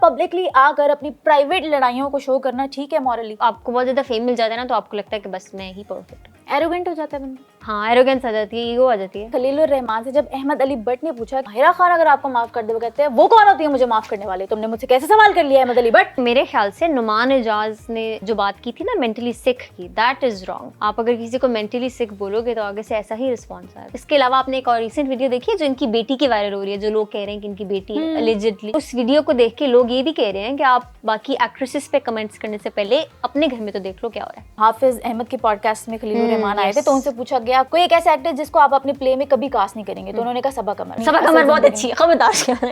Publicly आकर अपनी private लड़ाइयों को शो करना ठीक है मॉरली? आपको बहुत ज्यादा फेम मिल जाता है ना, तो आपको लगता है कि बस मैं ही परफेक्ट हूँ। एरोगेंट हो जाता है बंदा। हाँ, एरोगेंस आ जाती है, ईगो आ जाती है। खलीलुर रहमान से जब अहमद अली भट्ट ने पूछा हिरा खान अगर आपको माफ कर दे, वो कहते हैं वो कौन होती है मुझे माफ करने वाले, तुमने मुझसे कैसे सवाल कर लिया अहमद अली भट्ट? मेरे ख्याल से नुमान एजाज ने जो बात की थी ना मेंटली सिक की, दैट इज रॉन्ग। आप अगर किसी को मेंटली सिक बोलोगे तो आगे से ऐसा ही रिस्पॉन्स आएगा। इसके अलावा आपने एक और रिसेंट वीडियो देखी है जो इनकी बेटी की वायरल हो रही है, जो लोग कह रहे हैं कि इनकी बेटी है एलिजिडली। उस वीडियो को देख के लोग ये भी कह रहे हैं कि आप बाकी एक्ट्रेसेस पे कमेंट्स करने से पहले अपने घर में तो देख लो क्या हो रहा है। हाफिज अहमद के पॉडकास्ट में खलीलुर रहमान आए थे, तो उनसे पूछा गया कोई एक ऐसा एक्टर जिसको आप अपने प्ले में कभी कास्ट नहीं करेंगे, तो उन्होंने कहा सबा कमर। सबा कमर बहुत अच्छी है, खबरदार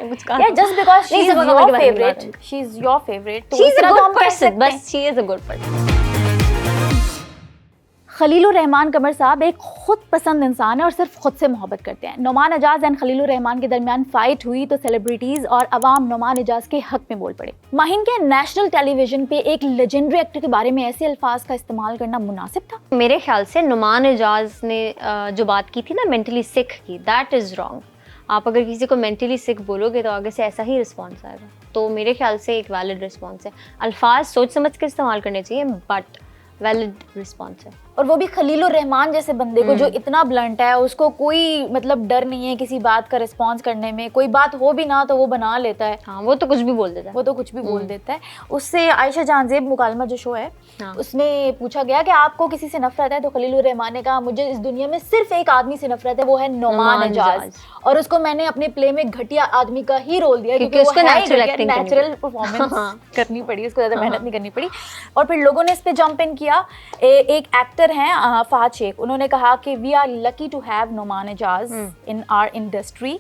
कुछ कहा यार, just because she is your favourite, she is your favourite, she is a good person, बस she is a good person. Khalilur Rahman Qamar साहब एक खुद पसंद इंसान है और सिर्फ खुद से मोहब्बत करते हैं। नुमान एजाज एंड खलीलुर रहमान के दरमियान फाइट हुई तो सेलिब्रिटीज और अवाम नुमान एजाज के हक में बोल पड़े। माहिन के नेशनल टेलीविजन पे एक लेजेंडरी एक्टर के बारे में ऐसे अल्फाज का इस्तेमाल करना मुनासिब था? मेरे ख्याल से नुमान एजाज ने जो बात की थी ना मेंटली सिक की, दैट इज रॉन्ग। आप अगर किसी को मेंटली सिक बोलोगे तो आगे से ऐसा ही रिस्पॉन्स आएगा। तो मेरे ख्याल से एक वैलिड रिस्पॉन्स है। अल्फाज सोच समझ के इस्तेमाल करने चाहिए, बट वैलिड रिस्पॉन्स है। और वो भी खलीलुर रहमान जैसे बंदे को जो इतना ब्लंट है, उसको कोई मतलब डर नहीं है किसी बात का रिस्पॉन्स करने में। कोई बात हो भी ना तो वो बना लेता है। हाँ, वो तो कुछ भी बोल देता है, वो तो कुछ भी बोल देता है। उससे आयशा जहांजेब मुकालमा जो शो है, हाँ, उसमें पूछा गया कि आपको किसी से नफरत है, तो खलीलुर रहमान ने कहा मुझे इस दुनिया में सिर्फ एक आदमी से नफरत है, वो है नुमान एजाज। और उसको मैंने अपने प्ले में घटिया आदमी का ही रोल दिया क्योंकि उसको नेचुरल परफॉर्मेंस करनी पड़ी, उसको ज्यादा मेहनत नहीं करनी पड़ी। और फिर लोगों ने इस पे जंप इन किया। एक एक्टर हैं फहद शेख, उन्होंने कहा कि we are lucky to have Nauman Ijaz in our industry.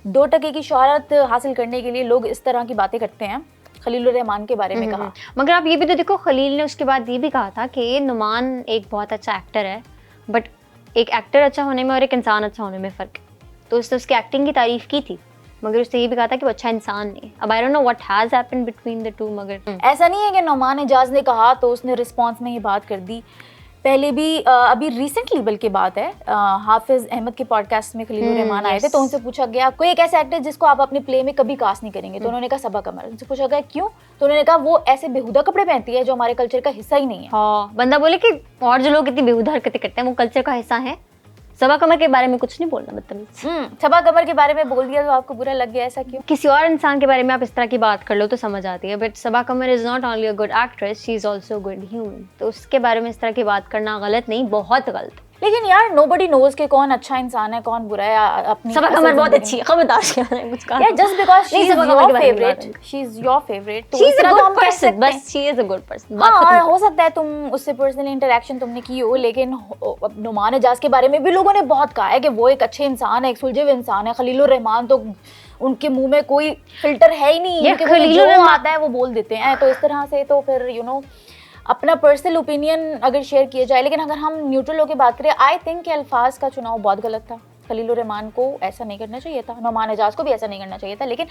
2 टके की शोहरत हासिल करने के लिए लोग इस तरह की बातें करते हैं। खलीलुर रहमान के बारे में कहा। मगर आप ये भी तो देखो, खलील ने उसके बाद ये भी कहा था कि नुमान एक बहुत अच्छा एक्टर है, बट एक एक्टर अच्छा होने में और एक इंसान अच्छा होने में फ़र्क है। तो उसने उसकी एक्टिंग की तारीफ की थी, मगर उसने ये भी कहा था कि वो अच्छा इंसान नहीं। अब I don't know what has happened between the two. मगर ऐसा नहीं है कि नुमान एजाज ने कहा तो उसने रिस्पॉन्स में ये बात कर दी। पहले भी अभी रिसेंटली बल्कि बात है, हाफिज अहमद के पॉडकास्ट में खलीलुर रहमान आए थे, तो उनसे पूछा गया कोई एक ऐसा एक्टर जिसको आप अपने प्ले में कभी कास्ट नहीं करेंगे, तो उन्होंने कहा सबा कमर। उनसे पूछा गया क्यों, तो उन्होंने कहा वो ऐसे बेहुदा कपड़े पहनती है जो हमारे कल्चर का हिस्सा ही नहीं है। हाँ, बंदा बोले कि और जो लोग इतनी बेहुदा हरकतें करते हैं वो कल्चर का हिस्सा है। सबा कमर के बारे में कुछ नहीं बोलना, मतलब सबा कमर के बारे में बोल दिया तो आपको बुरा लग गया, ऐसा क्यों? किसी और इंसान के बारे में आप इस तरह की बात कर लो तो समझ आती है, but Saba Qamar is not only a good actress, she is also good human. तो उसके बारे में इस तरह की बात करना गलत नहीं, बहुत गलत। लेकिन यार नोबडी नोज के कौन अच्छा इंसान है कौन बुरा है। अपनी सबा कमर बहुत अच्छी है, खबरदार कुछ कहा। यार, just because she is your favourite, she is your favourite, तो she is a good person, बस she is a good person. हाँ, हो सकता है तुम उससे पर्सनली इंटरेक्शन तुमने की हो, लेकिन नुमान एजाज के बारे में भी लोगों ने बहुत कहा है कि वो एक अच्छे इंसान है, एक सुलझे हुए इंसान है। खलीलुर रहमान तो उनके मुंह में कोई फिल्टर है ही नहीं, उनके मुंह में जो आता है वो बोल देते हैं। तो इस तरह से तो फिर अपना पर्सनल ओपिनियन अगर शेयर किया जाए, लेकिन अगर हम न्यूट्रल होकर बात करें, आई थिंक कि अल्फाज का चुनाव बहुत गलत था। खलीलुर रहमान को ऐसा नहीं करना चाहिए था, नुमान एजाज को भी ऐसा नहीं करना चाहिए था। लेकिन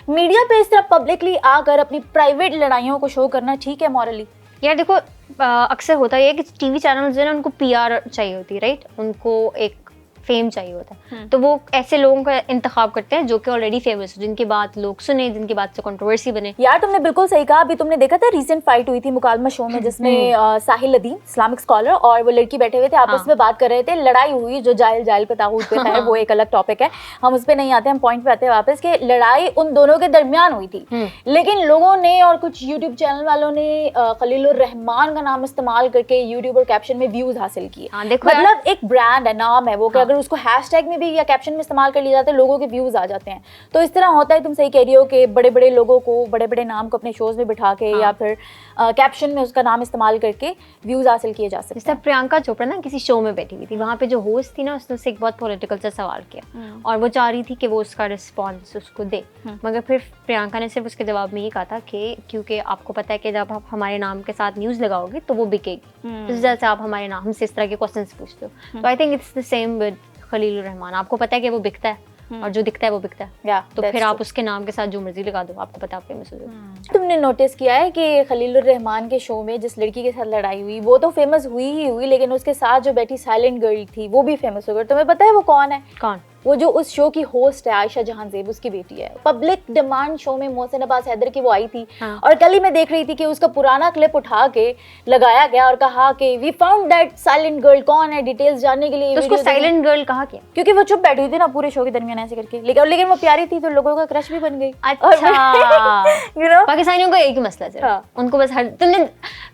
मीडिया पे इस तरह पब्लिकली आकर अपनी प्राइवेट लड़ाइयों को शो करना ठीक है मॉरली? यार देखो, अक्सर होता है कि टीवी चैनल जो है ना, उनको पीआर चाहिए होती है, राइट? उनको एक फेम चाहिए होता है, तो वो ऐसे लोगों का इंतखाब करते हैं जो कि ऑलरेडी फेमस हो, जिनकी बात लोग सुने, जिनकी बात से कंट्रोवर्सी बने। यार तुमने बिल्कुल सही कहा। अभी तुमने देखा था रिसेंट फाइट हुई थी मुकालमा शो में, जिसमें साहिल अदीम इस्लामिक स्कॉलर और वो लड़की बैठे हुए थे, आपस में बात कर रहे थे। लड़ाई हुई, जो जाहिल पे तागूत पे था, वो एक अलग टॉपिक है, हम उस पर नहीं आते, हम पॉइंट पे आते हैं वापस कि लड़ाई उन दोनों के दरमियान हुई थी। लेकिन लोगों ने और कुछ यूट्यूब चैनल वालों ने खलीलुर रहमान का नाम इस्तेमाल करके यूट्यूब और कैप्शन में व्यूज हासिल किए। मतलब एक ब्रांड है, नाम है वो, कि अगर उसको हैशटैग भी या कैप्शन में इस्तेमाल कर लिए जाते हैं, लोगों के व्यूज आ जाते हैं। तो इस तरह होता है, तुम सही कह रही हो कि बड़े बड़े लोगों को, बड़े बड़े नाम को अपने शोज में बिठा के या फिर कैप्शन में उसका नाम इस्तेमाल करके व्यूज हासिल किए जा सकते हैं। जैसे प्रियंका चोपड़ा ना किसी शो में बैठी हुई थी, वहाँ पे जो होस्ट थी ना, उसने उससे एक बहुत पॉलिटिकल सा सवाल किया और वो चाह रही थी कि वो उसका रिस्पॉन्स उसको दे, मगर फिर प्रियंका ने सिर्फ उसके जवाब में ये कहा था कि क्योंकि आपको पता है कि जब आप हमारे नाम के साथ न्यूज़ लगाओगे तो वो बिकेगी, इस वजह से आप हमारे नाम से इस तरह के क्वेश्चन पूछते हो। तो I think it's the same with Khalilur Rahman. आपको पता है कि वो बिकता है और जो दिखता है वो बिकता है, तो फिर आप उसके नाम के साथ जो मर्जी लगा दो, आपको पता आप फेमस हो जाओगे। तुमने नोटिस किया है कि खलीलुर रहमान के शो में जिस लड़की के साथ लड़ाई हुई, वो तो फेमस हुई ही हुई, लेकिन उसके साथ जो बैठी साइलेंट गर्ल थी वो भी फेमस हो गई। तुम्हें पता है वो कौन है? कौन? वो जो उस शो की होस्ट है आयशा जहां ज़ेब, उसकी बेटी है। पब्लिक डिमांड शो में मोहसिन अब्बास हैदर की वो आई थी, और कल ही मैं देख रही थी कि उसका पुराना क्लिप उठा के लगाया गया और कहा कि we found that silent girl, कौन है डिटेल्स जानने के लिए। तो उसको साइलेंट गर्ल कहा क्या? क्योंकि वो चुप बैठी हुई थी ना पूरे शो के दरमियान ऐसे करके, लेकिन वो प्यारी थी तो लोगों का क्रश भी बन गई। अच्छा यू नो पाकिस्तानियों का एक ही मसला है, हाँ। उनको बस तुमने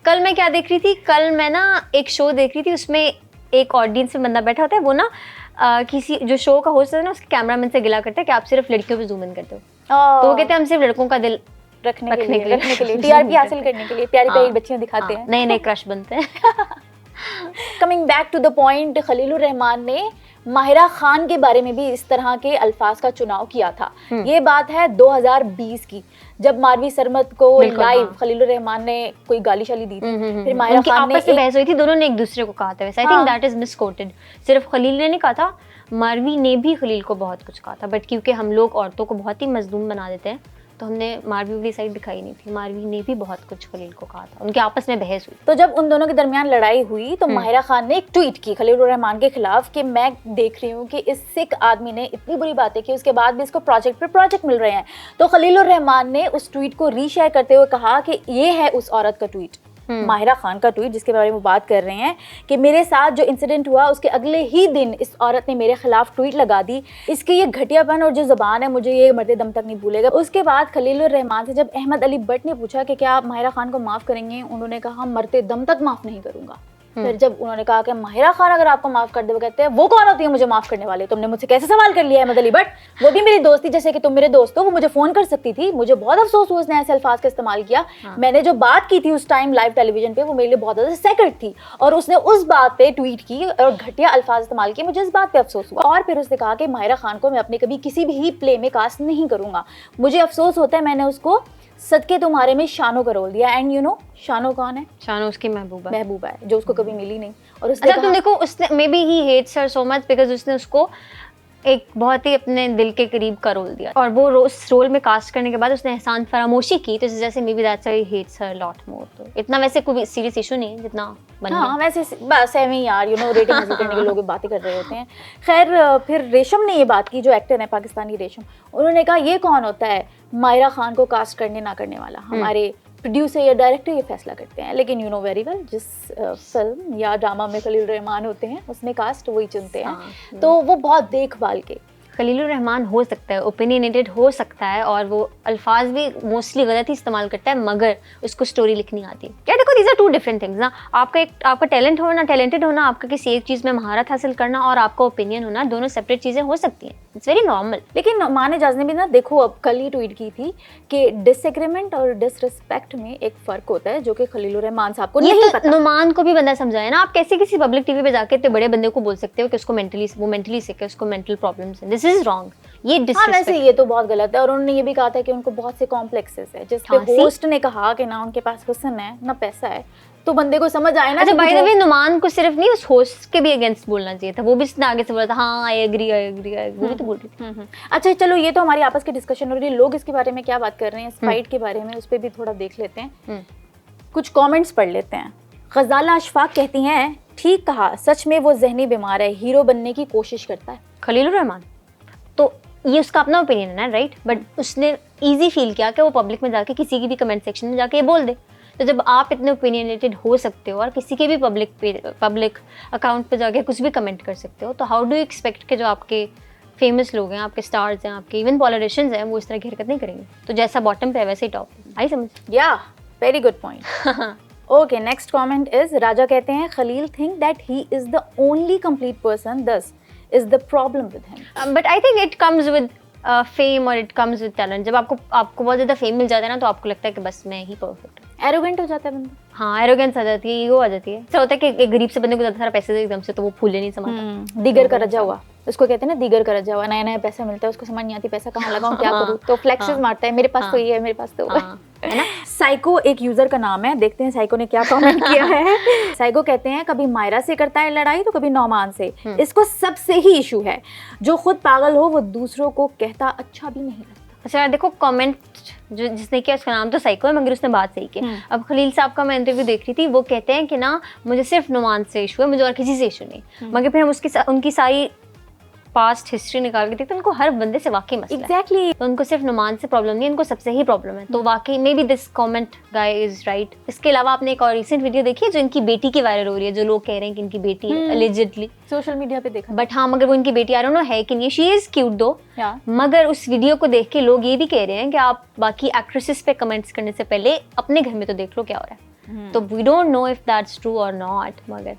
कल मैं क्या देख रही थी, कल मैं ना एक शो देख रही थी, उसमें एक ऑडियंस में बंदा बैठा होता है, वो ना किसी जो शो का होस्ट है ना उसके कैमरामैन से गिला करता है कि आप सिर्फ लड़कियों पे जूम इन करते हो, तो वो कहते हैं हम सिर्फ लड़कों का दिल रखने के लिए टीआरपी हासिल करने के लिए प्यारी प्यारी बच्चियां दिखाते हैं, नए नए क्रश बनते हैं। Coming back to the point, Khalilur Rahman ने माहिरा खान के बारे में भी इस तरह के अल्फाज का चुनाव किया था। ये बात है 2020 की, जब मारवी सरमत को लाइव खलीलुर रहमान ने कोई गाली शाली दी थी, फिर माहिरा खान ने आपस में बहस हुई थी, दोनों ने एक दूसरे को कहा था वैसे। I think that is misquoted. सिर्फ खलील ने नहीं कहा था, मारवी ने भी खलील को बहुत कुछ कहा था, बट क्योंकि हम लोग औरतों को बहुत ही मजलूम बना देते हैं तो हमने मारवी वाली साइड दिखाई नहीं थी। मारवी ने भी बहुत कुछ खलील को कहा था, उनके आपस में बहस हुई। तो जब उन दोनों के दरमियान लड़ाई हुई तो माहिरा खान ने एक ट्वीट की खलीलुर रहमान के खिलाफ कि मैं देख रही हूँ कि इस सिख आदमी ने इतनी बुरी बातें की, उसके बाद भी इसको प्रोजेक्ट पे प्रोजेक्ट मिल रहे हैं। तो खलीलुर रहमान ने उस ट्वीट को रीशेयर करते हुए कहा कि ये है उस औरत का ट्वीट, माहिरा खान का ट्वीट जिसके बारे में बात कर रहे हैं, कि मेरे साथ जो इंसिडेंट हुआ उसके अगले ही दिन इस औरत ने मेरे खिलाफ ट्वीट लगा दी, इसकी ये घटियापन और जो ज़बान है मुझे ये मरते दम तक नहीं भूलेगा। उसके बाद खलीलुर रहमान से जब अहमद अली भट्ट ने पूछा कि क्या आप माहिरा खान को माफ़ करेंगे, उन्होंने कहा मरते दम तक माफ़ नहीं करूँगा। फिर जब उन्होंने कहा कि माहिरा खान अगर आपको माफ कर दे, वो कहते हैं वो कौन होती है मुझे माफ करने वाले, तुमने मुझसे कैसे सवाल कर लिया अहमद अली भट्ट, वो भी मेरी दोस्ती जैसे कि तुम मेरे दोस्त हो, वो मुझे फोन कर सकती थी। मुझे बहुत अफसोस हुआ उसने ऐसे अल्फाज का इस्तेमाल किया। मैंने जो बात की थी उस टाइम लाइव टेलीविजन पे वो मेरे लिए बहुत ज्यादा सेक्रेट थी, और उसने उस बात पे ट्वीट की और घटिया अल्फाज इस्तेमाल किए, मुझे इस बात पे अफसोस हुआ। और फिर उसने कहा कि माहिरा खान को मैं अपने कभी किसी भी प्ले में कास्ट नहीं करूंगा, मुझे अफसोस होता है मैंने उसको सदके तुम्हारे में शानो का रोल दिया। एंड यू नो शानो कौन है? शानो उसकी महबूबा है जो उसको कभी मिली नहीं। और उसने अच्छा तुम देखो, उसने maybe he hates her so much because उसने उसको एक बहुत ही अपने दिल के करीब का रोल दिया, और वो उस रोल में कास्ट करने के बाद उसने एहसान फरामोशी की, तो इस वजह से maybe that's why he hates her lot more. तो इतना वैसे कोई सीरियस इशू नहीं है जितना बन हाँ वैसे बस है ही यार, यू नो रेटिंग हासिल करने के लोग बातें कर रहे होते हैं। खैर फिर रेशम ने ये बात की, जो एक्टर है पाकिस्तानी रेशम, उन्होंने कहा ये कौन होता है माहिरा खान को कास्ट करने ना करने वाला, हमारे प्रोड्यूसर या डायरेक्टर ये फैसला करते हैं। लेकिन यू नो वेरी वेल जिस फिल्म या ड्रामा में खलील रहमान होते हैं उसमें कास्ट वही चुनते हैं, तो वो बहुत देखभाल के। खलीलुर रहमान हो सकता है ओपिनियनेटेड हो सकता है, और वो अल्फाज भी मोस्टली गलत ही इस्तेमाल करता है, मगर उसको स्टोरी लिखनी आती है। क्या देखो, these are two different things ना। आपका टैलेंट होना, टैलेंटेड होना, आपका किसी एक चीज़ में महारत हासिल करना, और आपका ओपिनियन होना, दोनों सेपरेट चीज़ें हो सकती हैं। It's very normal. लेकिन माने जाज ने भी ना देखो, अब कल ही ट्वीट की थी कि डिसएग्रीमेंट और डिसरिस्पेक्ट में एक फ़र्क होता है, जो कि खलीलुर रहमान साहब को नहीं पता। नुमान को भी बंदा समझाया ना, आप कैसे किसी पब्लिक टीवी पे जाके इतने बड़े बंदे को बोल सकते हो कि उसको मेंटली सिक है, उसको मेंटल प्रॉब्लम्स हैं। दिस इज रॉन्ग, ये डिसरिस्पेक्ट। वैसे ये तो बहुत गलत है, और उन्होंने ये भी कहा था कि उनको बहुत से कॉम्प्लेक्सेस है, जिस पे होस्ट ने कहा कि ना उनके पास हुस्न है ना पैसा है, तो बंदे को समझ आए ना। अच्छा बाय द वे, नुमान को सिर्फ नहीं उस होस्ट के भी अगेंस्ट बोलना चाहिए था, वो भी इसने आगे से बोला था हाँ आई एग्री वो भी तो बोल रही थी। अच्छा चलो, ये तो हमारी आपस की डिस्कशन हो रही है, लोग इसके बारे में क्या बात कर रहे हैं, इस फाइट के बारे में, उस पर भी थोड़ा देख लेते हैं। कुछ कॉमेंट्स पढ़ लेते हैं। गजाला अशफाक कहती हैं, ठीक कहा, सच में वो जहनी बीमार है, हीरो बनने की कोशिश करता है। खलीलुर रहमान तो ये उसका अपना ओपिनियन है ना, राइट, बट उसने इजी फील किया कि वो पब्लिक में जाके किसी की भी कमेंट सेक्शन में जाके ये बोल दे। तो जब आप इतने ओपिनियनेटेड हो सकते हो और किसी के भी पब्लिक अकाउंट पे जाके कुछ भी कमेंट कर सकते हो, तो हाउ डू यू एक्सपेक्ट कि जो आपके फेमस लोग हैं, आपके स्टार्स हैं, आपके इवन पॉलिटिशियंस हैं, वो इस तरह की हरकत नहीं करेंगे। तो जैसा बॉटम पे है वैसे ही टॉप। आई समझ? या very good point. Okay, next comment is, Raja कहते हैं, Khalil think that he is the only complete person, this is the problem with him. But I think it comes with fame और इट कम्स विद टैलेंट। जब आपको बहुत ज़्यादा fame मिल जाता है ना, तो आपको लगता है कि बस मैं ही परफेक्ट हूँ। एरोगेंट हो जाता है बंदा। हाँ, एरोगेंस आ जाती है, ईगो आ जाती है। ऐसा होता है कि एक गरीब से बंदे को ज़्यादा सारा पैसे दे एकदम से, तो वो फूले नहीं समाता। दिगर का रजा हुआ, उसको कहते हैं ना, दिगर का रजा हुआ, नया नया पैसा मिलता है, उसको समझ नहीं आती पैसा कहाँ लगाऊं, क्या करूँ, तो फ्लेक्सेस मारता है, मेरे पास तो ये है, मेरे पास तो है ना। साइको एक यूजर का नाम है, देखते हैं साइको ने क्या कमेंट किया है। साइको कहते हैं, कभी मायरा से करता है लड़ाई तो कभी नौमान से, इसको सबसे ही इशू है, जो खुद पागल हो वो दूसरों को कहता अच्छा भी नहीं लगता। अच्छा देखो, कमेंट जो जिसने किया उसका नाम तो साइको है, मगर उसने बात सही की। अब खलील साहब का मैं इंटरव्यू देख रही थी, वो कहते हैं कि ना मुझे सिर्फ नुमान से इशू है, मुझे और किसी से इशू नहीं। मगर फिर हम उनकी सारी पास्ट हिस्ट्री निकाल के देखते हैं, उनको हर बंदे से वाकई मसला है। एग्जैक्टली तो उनको सिर्फ नुमान से प्रॉब्लम नहीं है, उनको सबसे ही प्रॉब्लम है। तो वाकई may be this comment guy is right. इसके अलावा आपने एक और रिसेंट वीडियो देखी है जो इनकी बेटी की वायरल हो रही है, जो लोग कह रहे हैं कि इनकी बेटी है allegedly, सोशल मीडिया पे देखा। बट हाँ मगर वो इनकी बेटी आई डोंट नो है कि नहीं। शी इज क्यूट दो, या मगर उस वीडियो को देख के लोग ये भी कह रहे हैं कि आप बाकी एक्ट्रेसेस पे कमेंट्स करने से पहले अपने घर में तो देख लो क्या हो रहा है। तो we don't know if that's true और नॉट, मगर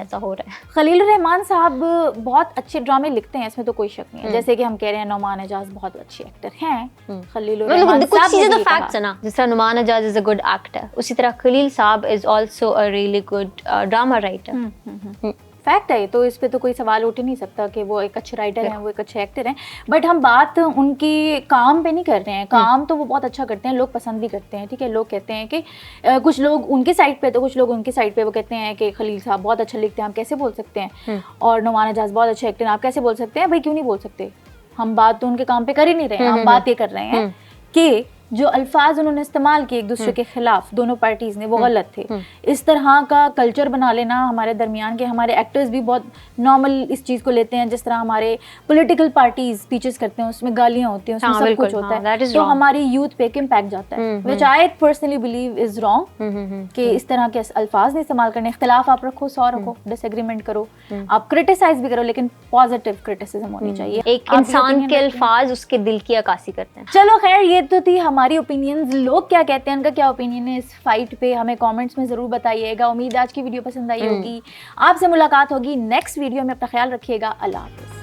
ऐसा हो रहा है। खलील रहमान साहब बहुत अच्छे ड्रामे लिखते हैं, इसमें तो कोई शक नहीं है। जैसे कि हम कह रहे हैं नौमान एजाज बहुत अच्छे एक्टर हैं। खलील रहमान कुछ साहब चीजें ने तो भी कहा। फैक्ट्स है ना, जिस तरह Nauman Ijaz is a good actor, उसी तरह खलील साहब is also a really good drama writer. Fact है, तो इस पे तो कोई सवाल उठ ही नहीं सकता कि वो एक अच्छे राइटर हैं, वो एक अच्छे एक्टर हैं। बट हम बात उनकी काम पे नहीं कर रहे हैं। काम तो वो बहुत अच्छा करते हैं, लोग पसंद भी करते हैं, ठीक है। लोग कहते हैं कि कुछ लोग उनके साइड पे तो कुछ लोग उनके साइड पे वो कहते हैं कि खलील साहब बहुत अच्छा लिखते हैं, आप कैसे बोल सकते हैं, और नौमान एजाज बहुत अच्छे एक्टर हैं, आप कैसे बोल सकते हैं। भाई क्यों नहीं बोल सकते, हम बात तो उनके काम पे कर ही नहीं रहे हैं। हम बात ये कर रहे हैं कि जो अल्फाज उन्होंने इस्तेमाल किए एक दूसरे के खिलाफ दोनों पार्टीज ने, वो गलत थे। इस तरह का कल्चर बना लेना हमारे दरमियान के, हमारे एक्टर्स भी बहुत नॉर्मल इस चीज़ को लेते हैं। जिस तरह हमारे पॉलिटिकल पार्टीज स्पीचेस करते हैं, उसमें गालियां होती हैं, उसमें सब कुछ होता है, तो हमारी यूथ पे एक इम्पैक्ट जाता है, which I personally believe is wrong. कि इस तरह के अल्फाज नहीं इस्तेमाल करने। इख्तिलाफ आप रखो, 100 रखो, डिसएग्रीमेंट करो, आप क्रिटिसाइज भी करो, लेकिन पॉजिटिव क्रिटिसिज्म होनी चाहिए। एक इंसान के अल्फाज उसके दिल की अक्कासी करते हैं। चलो खैर, ये तो थी हमारी ओपिनियंस। लोग क्या कहते हैं, उनका क्या ओपिनियन है इस फाइट पे, हमें कमेंट्स में ज़रूर बताइएगा। उम्मीद है आज की वीडियो पसंद आई होगी। आपसे मुलाकात होगी नेक्स्ट वीडियो में। अपना ख्याल रखिएगा। अल्लाह हाफ़िज़।